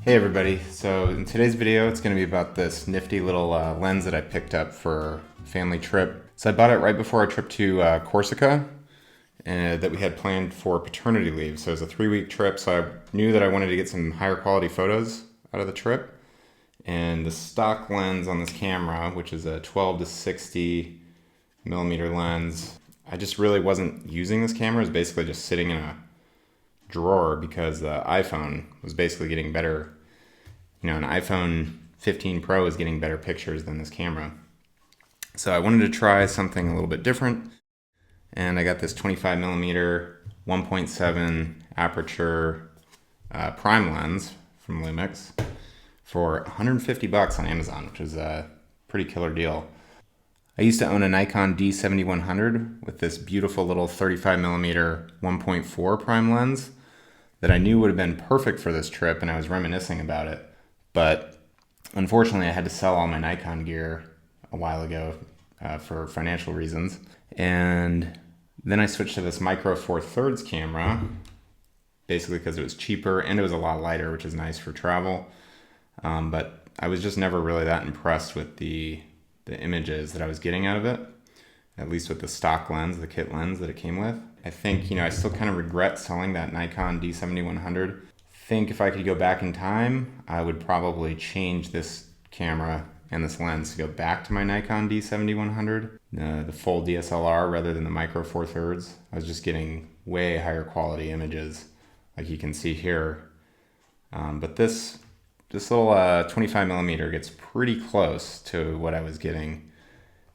Hey everybody, so in today's video it's going to be about this nifty little lens that I picked up for a family trip. So I bought it right before our trip to Corsica that we had planned for paternity leave. So it was a 3-week trip, so I knew that I wanted to get some higher quality photos out of the trip. And the stock lens on this camera, which is a 12 to 60 millimeter lens, I just really wasn't using this camera. It was basically just sitting in a drawer because the iPhone was basically getting better. You know, an iPhone 15 Pro is getting better pictures than this camera. So I wanted to try something a little bit different, and I got this 25mm 1.7 aperture prime lens from Lumix for 150 bucks on Amazon, which is a pretty killer deal. I used to own a Nikon D7100 with this beautiful little 35mm 1.4 prime lens that I knew would have been perfect for this trip, and I was reminiscing about it. But unfortunately, I had to sell all my Nikon gear a while ago for financial reasons. And then I switched to this micro four thirds camera, basically because it was cheaper and it was a lot lighter, which is nice for travel. But I was just never really that impressed with the images that I was getting out of it, at least with the stock lens, the kit lens that it came with. I think, I still kind of regret selling that Nikon D7100. I think if I could go back in time, I would probably change this camera and this lens to go back to my Nikon D7100, the full DSLR rather than the micro four thirds. I was just getting way higher quality images, like you can see here. But this little 25mm gets pretty close to what I was getting,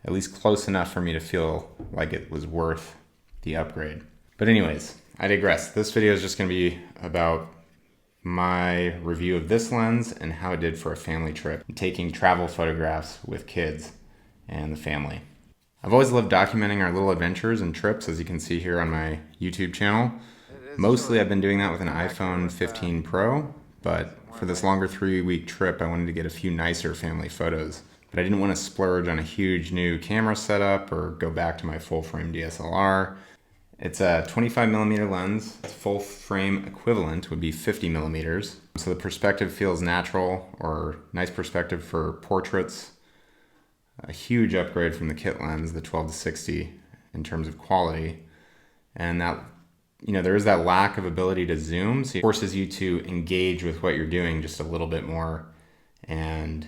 at least close enough for me to feel like it was worth the upgrade. But anyways, I digress. This video is just going to be about my review of this lens and how it did for a family trip, taking travel photographs with kids and the family. I've always loved documenting our little adventures and trips, as you can see here on my YouTube channel. Mostly I've been doing that with an iPhone 15 Pro, but for this longer 3-week trip I wanted to get a few nicer family photos. But I didn't want to splurge on a huge new camera setup or go back to my full frame DSLR. It's a 25mm lens. Its full frame equivalent would be 50mm. So the perspective feels natural, or nice perspective for portraits. A huge upgrade from the kit lens, the 12 to 60, in terms of quality. And that, there is that lack of ability to zoom, so it forces you to engage with what you're doing just a little bit more, and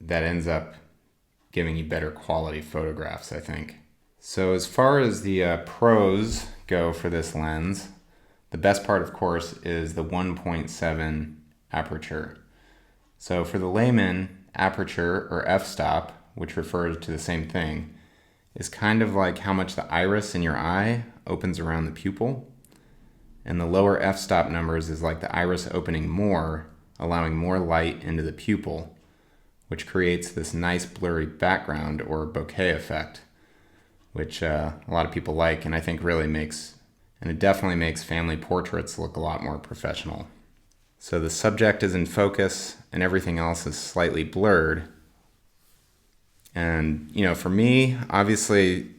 that ends up giving you better quality photographs, I think. So as far as the pros go for this lens, the best part, of course, is the 1.7 aperture. So for the layman, aperture, or f-stop, which refers to the same thing, is kind of like how much the iris in your eye opens around the pupil. And the lower f-stop numbers is like the iris opening more, allowing more light into the pupil, which creates this nice blurry background or bokeh effect, which a lot of people like, and I think really it definitely makes family portraits look a lot more professional. So the subject is in focus and everything else is slightly blurred. And, for me, obviously,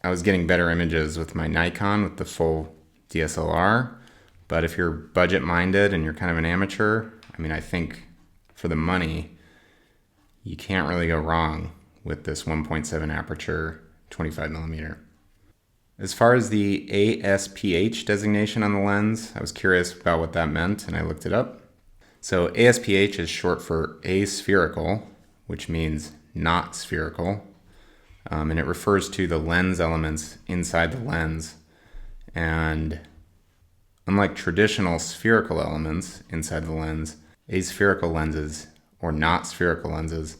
I was getting better images with my Nikon with the full DSLR, but if you're budget-minded and you're kind of an amateur, I think for the money, you can't really go wrong with this 1.7 aperture 25mm. As far as the ASPH designation on the lens, I was curious about what that meant, and I looked it up. So ASPH is short for aspherical, which means not spherical, and it refers to the lens elements inside the lens. And unlike traditional spherical elements inside the lens, aspherical lenses, or not spherical lenses,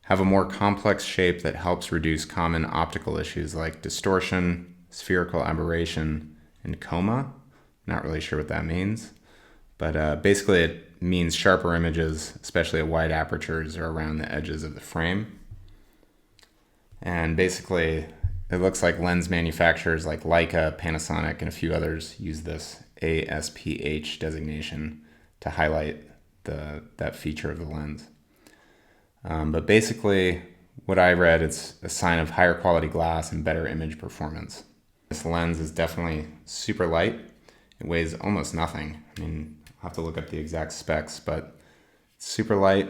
have a more complex shape that helps reduce common optical issues like distortion, spherical aberration, and coma. Not really sure what that means, but basically it means sharper images, especially at wide apertures or around the edges of the frame. And basically it looks like lens manufacturers like Leica, Panasonic, and a few others use this ASPH designation to highlight that feature of the lens. But basically, what I read, it's a sign of higher quality glass and better image performance. This lens is definitely super light. It weighs almost nothing. I'll have to look up the exact specs, but It's super light.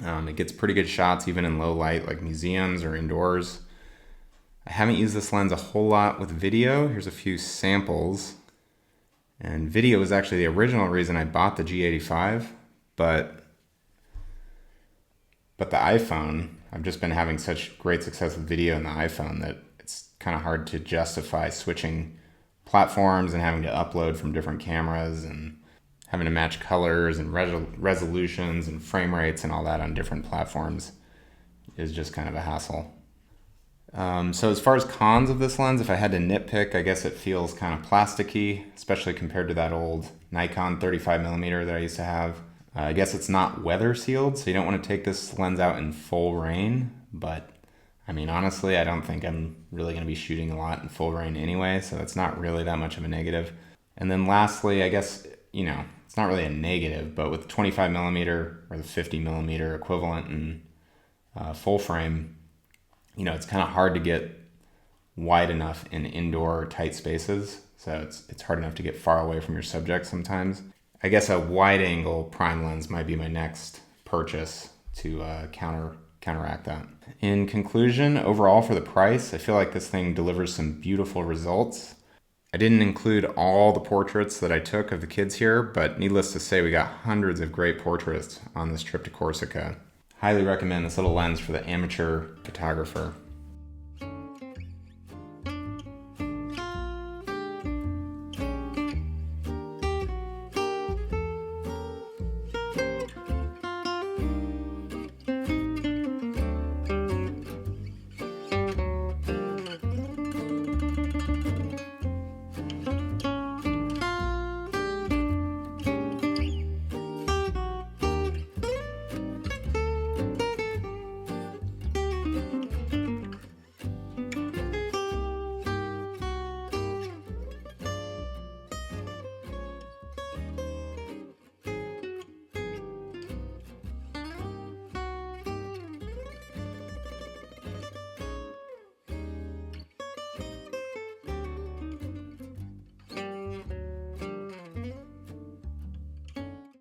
It gets pretty good shots even in low light, like museums or indoors. I haven't used this lens a whole lot with video. Here's a few samples. And video was actually the original reason I bought the G85, but the iPhone, I've just been having such great success with video in the iPhone that it's kind of hard to justify switching platforms and having to upload from different cameras and having to match colors and resolutions and frame rates and all that on different platforms is just kind of a hassle. So as far as cons of this lens, if I had to nitpick, I guess it feels kind of plasticky, especially compared to that old Nikon 35mm that I used to have. I guess it's not weather sealed, so you don't want to take this lens out in full rain, but I mean, honestly, I don't think I'm really going to be shooting a lot in full rain anyway, so it's not really that much of a negative. And then lastly, I guess, it's not really a negative, but with 25mm or the 50mm equivalent in full frame, it's kind of hard to get wide enough in indoor tight spaces. So it's hard enough to get far away from your subject sometimes. I guess a wide angle prime lens might be my next purchase to counteract that. In conclusion, overall for the price, I feel like this thing delivers some beautiful results. I didn't include all the portraits that I took of the kids here, but needless to say, we got hundreds of great portraits on this trip to Corsica. Highly recommend this little lens for the amateur photographer.